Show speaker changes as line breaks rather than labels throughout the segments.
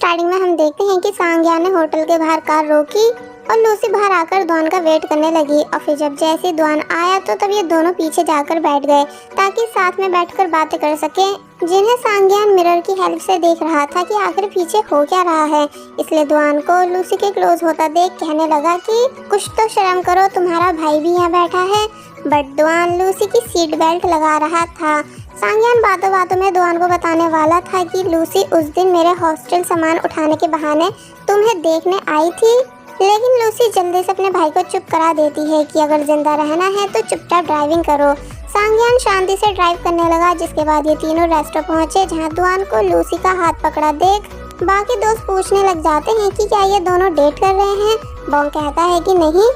Starting में हम देखते हैं कि सांग्यान ने होटल के बाहर कार रोकी और लूसी बाहर आकर दुआन का वेट करने लगी। और फिर जब जैसे दुआन आया तो तब ये दोनों पीछे जाकर बैठ गए ताकि साथ में बैठकर बातें कर सकें, जिन्हें सांग्यान मिरर की हेल्प से देख रहा था कि आखिर पीछे हो क्या रहा है। इसलिए दुआन को लूसी के क्लोज होता देख कहने लगा कि कुछ तो शर्म करो, तुम्हारा भाई भी यहाँ बैठा है। बट दुआन लूसी की सीट बेल्ट लगा रहा था। सांग्यान बातों बातों में दुआन को बताने वाला था कि लूसी उस दिन मेरे हॉस्टल सामान उठाने के बहाने तुम्हें देखने आई थी, लेकिन लूसी जल्दी से अपने भाई को चुप करा देती है कि अगर जिंदा रहना है तो चुपचाप ड्राइविंग करो। सांग्यान शांति से ड्राइव करने लगा, जिसके बाद ये तीनों रेस्टोरेंट पहुंचे जहां दुआन को लूसी का हाथ पकड़ा देख बाकी दोस्त पूछने लग जाते हैं कि क्या ये दोनों डेट कर रहे हैं। बॉन्ग कहता है कि नहीं,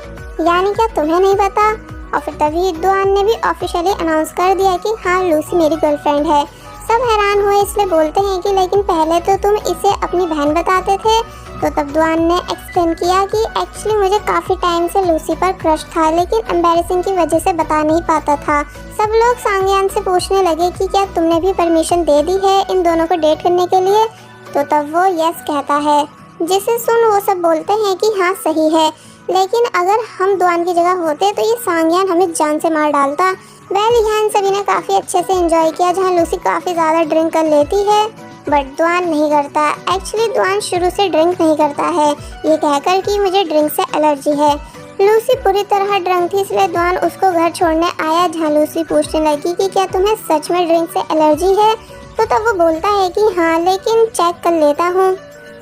यानी क्या तुम्हें नहीं पता। और फिर तभी दुआन ने भी ऑफिशियली अनाउंस कर दिया कि हाँ लूसी मेरी गर्लफ्रेंड है। सब हैरान हुए, इसलिए बोलते हैं कि लेकिन पहले तो तुम इसे अपनी बहन बताते थे। तो तब दुआन ने एक्सप्लेन किया कि एक्चुअली मुझे काफ़ी टाइम से लूसी पर क्रश था, लेकिन एम्बैरेसिंग की वजह से बता नहीं पाता था। सब लोग सांग्यान से पूछने लगे कि क्या तुमने भी परमिशन दे दी है इन दोनों को डेट करने के लिए। तो तब वो यस कहता है, जिसे सुन वो सब बोलते हैं कि हाँ सही है, लेकिन अगर हम दुआन की जगह होते तो ये सांग्यान हमें जान से मार डालता। यहाँ इन सभी ने काफ़ी अच्छे से एंजॉय किया, जहाँ लूसी काफ़ी ज़्यादा ड्रिंक कर लेती है बट दुआन नहीं करता। एक्चुअली दुआन शुरू से ड्रिंक नहीं करता है, ये कहकर कि मुझे ड्रिंक से एलर्जी है। लूसी पूरी तरह ड्रंक थी, इसलिए दुआन उसको घर छोड़ने आया, जहाँ लूसी पूछने लगी कि क्या तुम्हें सच में ड्रिंक से एलर्जी है। तो तब वो बोलता है कि हाँ, लेकिन चेक कर लेता हूँ।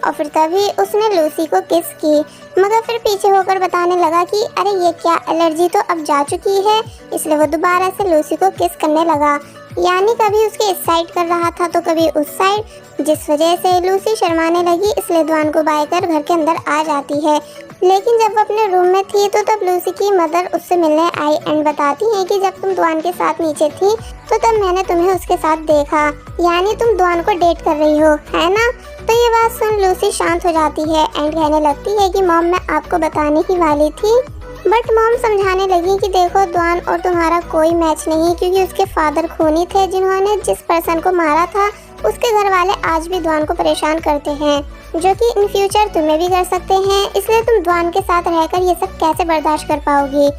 और फिर तभी उसने लूसी को किस की, मगर फिर पीछे होकर बताने लगा कि अरे ये क्या, एलर्जी तो अब जा चुकी है। इसलिए वो दोबारा से लूसी को किस करने लगा, यानी कभी उसके इस साइड कर रहा था तो कभी उस साइड, जिस वजह से लूसी शर्माने लगी। इसलिए दुआन को बाय कर घर के अंदर आ जाती है। लेकिन जब वो अपने रूम में थी तो तब लूसी की मदर उससे मिलने आई एंड बताती है कि जब तुम दुआन के साथ नीचे थी तो तब मैंने तुम्हें उसके साथ देखा, यानी तुम दुआन को डेट कर रही हो, है ना। तो ये बात सुन लूसी शांत हो जाती है एंड कहने लगती है कि मॉम मैं आपको बताने ही वाली थी, बट मॉम समझाने लगी कि देखो दुआन और तुम्हारा कोई मैच नहीं, क्योंकि उसके फादर खूनी थे जिन्होंने जिस पर्सन को मारा था उसके घर वाले आज भी दुआन को परेशान करते हैं, जो कि इन फ्यूचर तुम्हें भी कर सकते हैं। इसलिए तुम दुआन के साथ रहकर ये सब कैसे बर्दाश्त कर पाओगी।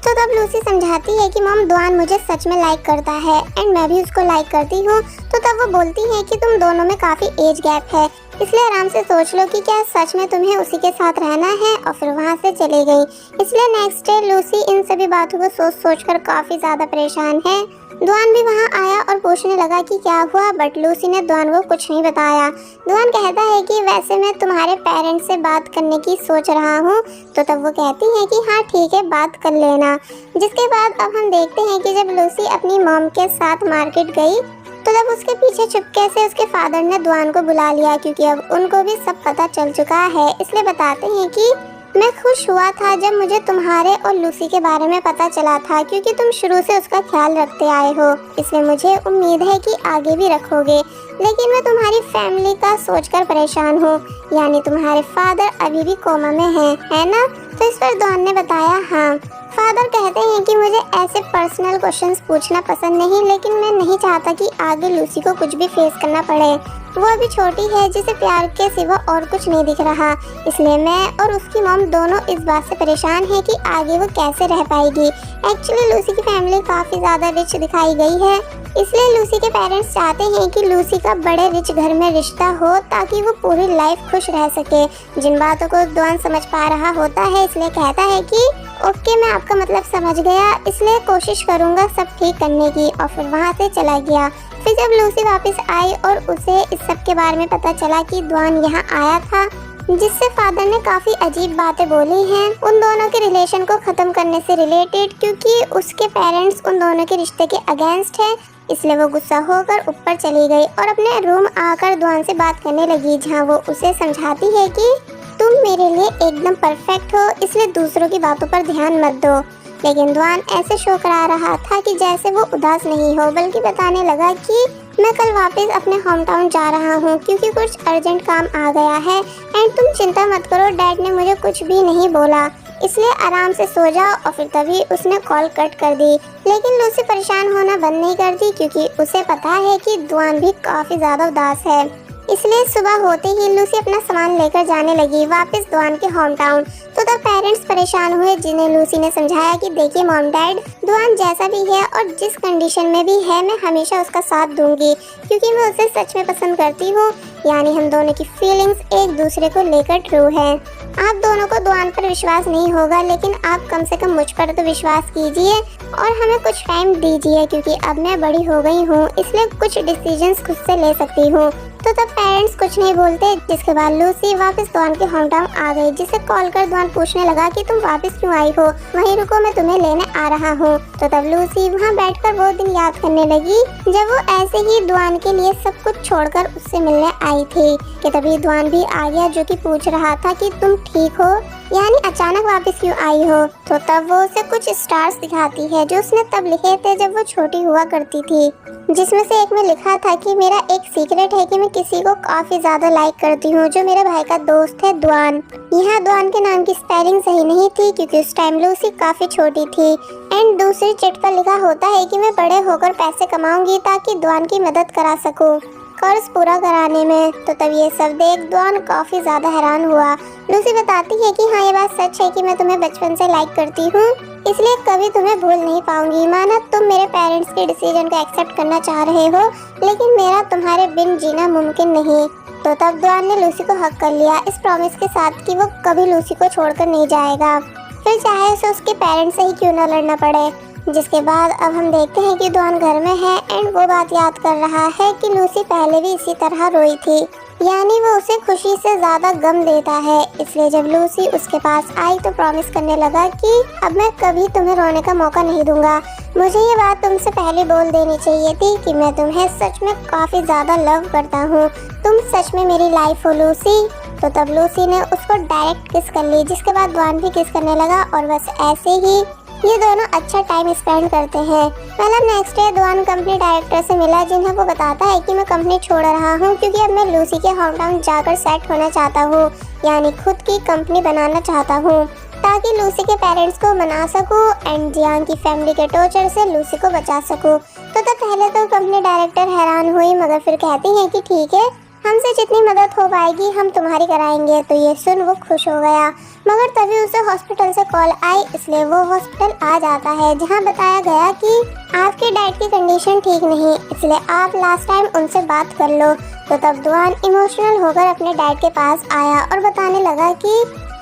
तो तब लूसी समझाती है कि मॉम दुआन मुझे सच में लाइक करता है एंड मैं भी उसको लाइक करती हूँ। तो तब वो बोलती है कि तुम दोनों में काफ़ी एज गैप है, इसलिए आराम से सोच लो कि क्या सच में तुम्हें उसी के साथ रहना है। और फिर वहाँ से चली गई। इसलिए नेक्स्ट डे लूसी इन सभी बातों को सोच कर काफ़ी ज़्यादा परेशान है। दुआन भी वहाँ आया और पूछने लगा कि क्या हुआ, बट लूसी ने दुआन को कुछ नहीं बताया। दुआन कहता है कि वैसे मैं तुम्हारे पेरेंट्स से बात करने की सोच रहा हूँ। तो तब वो कहती है कि हाँ ठीक है, बात कर लेना। जिसके बाद अब हम देखते हैं कि जब लूसी अपनी मॉम के साथ मार्केट गई तो तब उसके पीछे चुपके से उसके फादर ने दुआन को बुला लिया, क्योंकि अब उनको भी सब पता चल चुका है। इसलिए बताते हैं कि मैं खुश हुआ था जब मुझे तुम्हारे और लूसी के बारे में पता चला था, क्योंकि तुम शुरू से उसका ख्याल रखते आए हो, इसलिए मुझे उम्मीद है कि आगे भी रखोगे। लेकिन मैं तुम्हारी फैमिली का सोचकर परेशान हूँ, यानी तुम्हारे फादर अभी भी कोमा में हैं, है ना। तो इस पर दुआन ने बताया हाँ। फादर कहते हैं कि मुझे ऐसे पर्सनल क्वेश्चंस पूछना पसंद नहीं, लेकिन मैं नहीं चाहता कि आगे लूसी को कुछ भी फेस करना पड़े। वो अभी छोटी है जिसे प्यार के सिवा और कुछ नहीं दिख रहा, इसलिए मैं और उसकी मॉम दोनों इस बात से परेशान है कि आगे वो कैसे रह पाएगी। एक्चुअली लूसी की फैमिली काफ़ी ज़्यादा रिच दिखाई गई है, इसलिए लूसी के पेरेंट्स चाहते हैं कि लूसी का बड़े रिच घर में रिश्ता हो ताकि वो पूरी लाइफ खुश रह सके। जिन बातों को दुआन समझ पा रहा होता है, इसलिए कहता है कि ओके मैं आपका मतलब समझ गया, इसलिए कोशिश करूँगा सब ठीक करने की। और फिर वहाँ से चला गया। फिर जब लूसी वापस आई और उसे इस सब के बारे में पता चला कि दुआन यहाँ आया था, जिससे फादर ने काफ़ी अजीब बातें बोली हैं उन दोनों के रिलेशन को ख़त्म करने से रिलेटेड, क्योंकि उसके पेरेंट्स उन दोनों के रिश्ते के अगेंस्ट है। इसलिए वो गुस्सा होकर ऊपर चली गई और अपने रूम आकर दुआन से बात करने लगी, जहाँ वो उसे समझाती है कि तुम मेरे लिए एकदम परफेक्ट हो, इसलिए दूसरों की बातों पर ध्यान मत दो। लेकिन दुआन ऐसे शो करा रहा था कि जैसे वो उदास नहीं हो, बल्कि बताने लगा कि मैं कल वापस अपने होम टाउन जा रहा हूँ, क्योंकि कुछ अर्जेंट काम आ गया है एंड तुम चिंता मत करो, डैड ने मुझे कुछ भी नहीं बोला, इसलिए आराम से सो जाओ। और फिर तभी उसने कॉल कट कर दी। लेकिन लूसी परेशान होना बंद नहीं करती, क्योंकि उसे पता है कि दुआन भी काफ़ी ज़्यादा उदास है। इसलिए सुबह होते ही लूसी अपना सामान लेकर जाने लगी वापस दुआन के होम टाउन। तो तब पेरेंट्स परेशान हुए, जिन्हें लूसी ने समझाया कि देखिए मॉम डैड, दुआन जैसा भी है और जिस कंडीशन में भी है मैं हमेशा उसका साथ दूंगी क्योंकि मैं उसे सच में पसंद करती हूँ। यानी हम दोनों की फीलिंग्स एक दूसरे को लेकर ट्रू है। आप दोनों को दुआन पर विश्वास नहीं होगा, लेकिन आप कम से कम मुझ पर तो विश्वास कीजिए और हमें कुछ टाइम दीजिए क्योंकि अब मैं बड़ी हो गई हूँ, इसलिए कुछ डिसीजंस खुद से ले सकती हूँ। तो तब पेरेंट्स कुछ नहीं बोलते, जिसके बाद लूसी वापस दुआन के होम टाउन आ गई, जिसे कॉल कर दुआन पूछने लगा कि तुम वापस क्यों आई हो, वहीं रुको मैं तुम्हें लेने आ रहा हूँ। तो तब लूसी वहाँ बैठकर वो दिन याद करने लगी जब वो ऐसे ही दुआन के लिए सब कुछ छोड़कर उससे मिलने आई थी कि तभी दुआन भी आ गया, जो कि पूछ रहा था कि तुम ठीक हो, यानी अचानक वापस क्यों आई हो। तो तब वो उसे कुछ स्टार्स दिखाती है जो उसने तब लिखे थे जब वो छोटी हुआ करती थी, जिसमें से एक में लिखा था कि मेरा एक सीक्रेट है कि मैं किसी को काफी ज्यादा लाइक करती हूँ, जो मेरे भाई का दोस्त है दुआन। यहाँ दुआन के नाम की स्पेलिंग सही नहीं थी क्योंकि उस टाइम लूसी काफी छोटी थी। एंड दूसरी चिट पर लिखा होता है कि मैं बड़े होकर पैसे कमाऊंगी ताकि दुआन की मदद करा सकूं कर्ज पूरा कराने में। तो तब ये सब देख दुआन काफी ज्यादा हैरान हुआ। लूसी बताती है कि हाँ ये बात सच है कि मैं तुम्हें बचपन से लाइक करती हूँ, इसलिए कभी तुम्हें भूल नहीं पाऊंगी। माना तुम मेरे पेरेंट्स के डिसीजन को एक्सेप्ट करना चाह रहे हो, लेकिन मेरा तुम्हारे बिन जीना मुमकिन नहीं। तो तब दुआन ने लूसी को हक कर लिया इस प्रॉमिस के साथ कि वो कभी लूसी को छोड़कर नहीं जाएगा, फिर चाहे उसे उसके पेरेंट्स से ही क्यों न लड़ना पड़े। जिसके बाद अब हम देखते हैं कि दुआन घर में है एंड वो बात याद कर रहा है कि लूसी पहले भी इसी तरह रोई थी, यानी वो उसे खुशी से ज्यादा गम देता है। इसलिए जब लूसी उसके पास आई तो प्रॉमिस करने लगा कि अब मैं कभी तुम्हें रोने का मौका नहीं दूंगा। मुझे ये बात तुमसे पहले बोल देनी चाहिए थी कि मैं तुम्हें सच में काफी ज्यादा लव करता हूँ, तुम सच में मेरी लाइफ हो लूसी। तो तब लूसी ने उसको डायरेक्ट किस कर ली, जिसके बाद दुआन भी किस करने लगा और बस ऐसे ही ये दोनों अच्छा टाइम स्पेंड करते हैं। मतलब नेक्स्ट डे दुआन कंपनी डायरेक्टर से मिला, जिन्हें वो बताता है कि मैं कंपनी छोड़ रहा हूँ क्योंकि अब मैं लूसी के होम टाउन जाकर सेट होना चाहता हूँ, यानी खुद की कंपनी बनाना चाहता हूँ ताकि लूसी के पेरेंट्स को मना सकूँ एंड जियांग की फैमिली के टॉर्चर से लूसी को बचा सकूँ। तो तब पहले तो कंपनी डायरेक्टर हैरान हुई, मगर फिर कहती है कि ठीक है, हमसे जितनी मदद हो पाएगी हम तुम्हारी कराएंगे। तो ये सुन वो खुश हो गया, मगर तभी उसे हॉस्पिटल से कॉल आई, इसलिए वो हॉस्पिटल आ जाता है, जहां बताया गया कि आपके डैड की कंडीशन ठीक नहीं, इसलिए आप लास्ट टाइम उनसे बात कर लो। तो तब दुआन इमोशनल होकर अपने डैड के पास आया और बताने लगा कि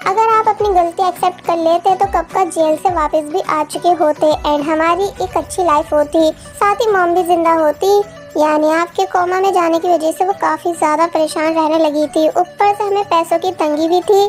अगर आप अपनी गलती एक्सेप्ट कर लेते तो कब का जेल से वापस भी आ चुके होते एंड हमारी एक अच्छी लाइफ होती, साथ ही मॉम भी जिंदा होती। यानी आपके कोमा में जाने की वजह से वो काफ़ी ज़्यादा परेशान रहने लगी थी, ऊपर से हमें पैसों की तंगी भी थी,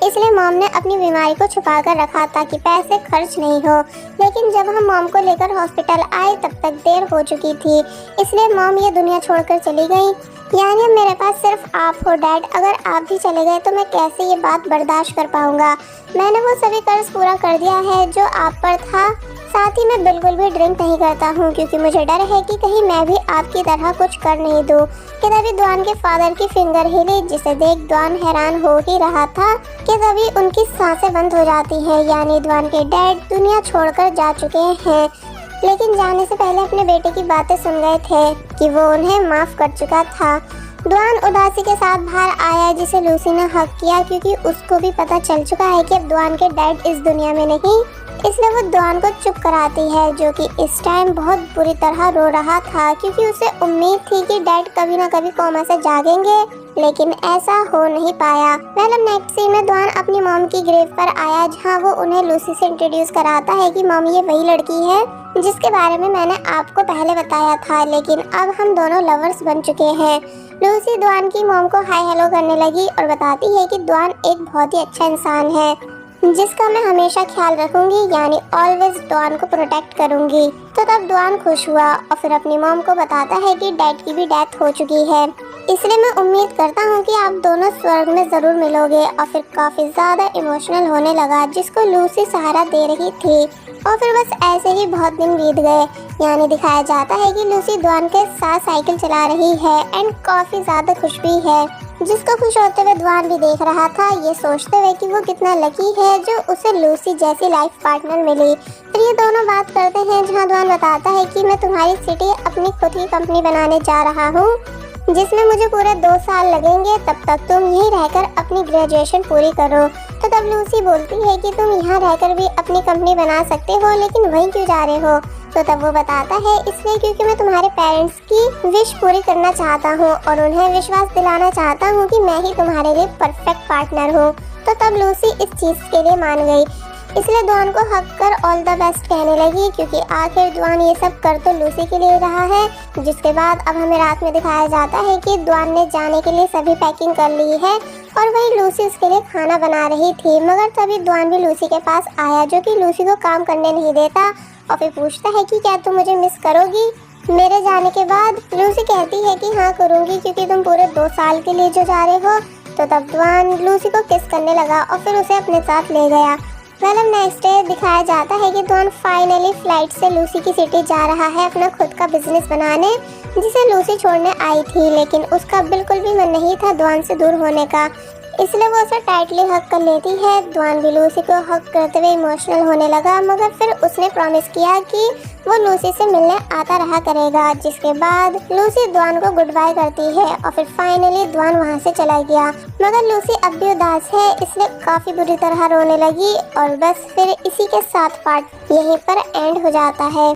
इसलिए मॉम ने अपनी बीमारी को छुपा कर रखा ताकि पैसे खर्च नहीं हो। लेकिन जब हम मॉम को लेकर हॉस्पिटल आए तब तक देर हो चुकी थी, इसलिए मॉम ये दुनिया छोड़कर चली गई। यानी अब मेरे पास सिर्फ आप हो डैड, अगर आप भी चले गए तो मैं कैसे ये बात बर्दाश्त कर पाऊंगा। मैंने वो सभी कर्ज पूरा कर दिया है जो आप पर था, साथ ही मैं बिल्कुल भी ड्रिंक नहीं करता हूँ क्योंकि मुझे डर है कि कहीं मैं भी आपकी तरह कुछ कर नहीं दूँ। कि तभी दुआन के फादर की फिंगर हिली, जिसे देख दुआन हैरान हो ही रहा था कि तभी उनकी सांसें बंद हो जाती हैं, यानी दुआन के डैड दुनिया छोड़कर जा चुके हैं, लेकिन जाने से पहले अपने बेटे की बातें सुन गए थे कि वो उन्हें माफ कर चुका था। दुआन उदासी के साथ बाहर आया, जिसे लूसी ने हक किया क्योंकि उसको भी पता चल चुका है कि अब दुआन के डैड इस दुनिया में नहीं, इसलिए वो दुआन को चुप कराती है, जो कि इस टाइम बहुत बुरी तरह रो रहा था क्योंकि उसे उम्मीद थी कि डैड कभी ना कभी कोमा से जागेंगे, लेकिन ऐसा हो नहीं पाया। मतलब नेक्स्ट सीन में दुआन अपनी मॉम की ग्रेव पर आया, जहां वो उन्हें लूसी से इंट्रोड्यूस कराता है कि मॉम ये वही लड़की है जिसके बारे में मैंने आपको पहले बताया था, लेकिन अब हम दोनों लवर्स बन चुके हैं। लूसी दुआन की मॉम को हाय हेलो करने लगी और बताती है कि दुआन एक बहुत ही अच्छा इंसान है जिसका मैं हमेशा ख्याल रखूंगी, यानी ऑलवेज दुआन को प्रोटेक्ट करूंगी। तो तब दुआन खुश हुआ और फिर अपनी मॉम को बताता है कि डैड की भी डेथ हो चुकी है, इसलिए मैं उम्मीद करता हूँ कि आप दोनों स्वर्ग में जरूर मिलोगे। और फिर काफी ज्यादा इमोशनल होने लगा, जिसको लूसी सहारा दे रही थी। और फिर बस ऐसे ही बहुत दिन बीत गए, यानी दिखाया जाता है कि लूसी दुआन के साथ साइकिल चला रही है एंड काफी ज्यादा खुश भी है, जिसको खुश होते हुए दुआन भी देख रहा था, ये सोचते हुए कि वो कितना लकी है जो उसे लूसी जैसी लाइफ पार्टनर मिली। फिर ये दोनों बात करते हैं, जहाँ दुआन बताता है कि मैं तुम्हारी सिटी अपनी खुद की कंपनी बनाने जा रहा हूँ जिसमें मुझे पूरे 2 साल लगेंगे, तब तक तुम यहीं रहकर अपनी ग्रेजुएशन पूरी करो। तो तब लूसी बोलती है कि तुम यहाँ रहकर भी अपनी कंपनी बना सकते हो, लेकिन वहीं क्यों जा रहे हो? तो तब वो बताता है इसलिए क्योंकि मैं तुम्हारे पेरेंट्स की विश पूरी करना चाहता हूँ और उन्हें विश्वास दिलाना चाहता हूँ कि मैं ही तुम्हारे लिए परफेक्ट पार्टनर हूँ। तो तब लूसी इस चीज़ के लिए मान गई, इसलिए द्वान को हक कर ऑल द बेस्ट कहने लगी, क्योंकि आखिर द्वान ये सब कर तो लूसी के लिए रहा है। जिसके बाद अब हमें रात में दिखाया जाता है कि द्वान ने जाने के लिए सभी पैकिंग कर ली है और वही लूसी उसके लिए खाना बना रही थी। मगर तभी द्वान भी लूसी के पास आया, जो कि लूसी को काम करने नहीं देता और फिर पूछता है कि क्या तुम मुझे मिस करोगी मेरे जाने के बाद? लूसी कहती है कि हाँ करूँगी, क्योंकि तुम पूरे 2 साल के लिए जो जा रहे हो। तो तब द्वान लूसी को किस करने लगा और फिर उसे अपने साथ ले गया। मतलब नेक्स्ट डे दिखाया जाता है कि द्वान फाइनली फ्लाइट से लूसी की सिटी जा रहा है अपना खुद का बिजनेस बनाने, जिसे लूसी छोड़ने आई थी, लेकिन उसका बिल्कुल भी मन नहीं था द्वान से दूर होने का, इसलिए वो उसे टाइटली हक कर लेती है। द्वान भी लूसी को हक करते हुए इमोशनल होने लगा, मगर फिर उसने प्रॉमिस किया कि वो लूसी से मिलने आता रहा करेगा। जिसके बाद लूसी द्वान को गुड बाय करती है और फिर फाइनली द्वान वहाँ से चला गया। मगर लूसी अब भी उदास है, इसलिए काफी बुरी तरह रोने लगी और बस फिर इसी के साथ पार्ट यहीं पर एंड हो जाता है।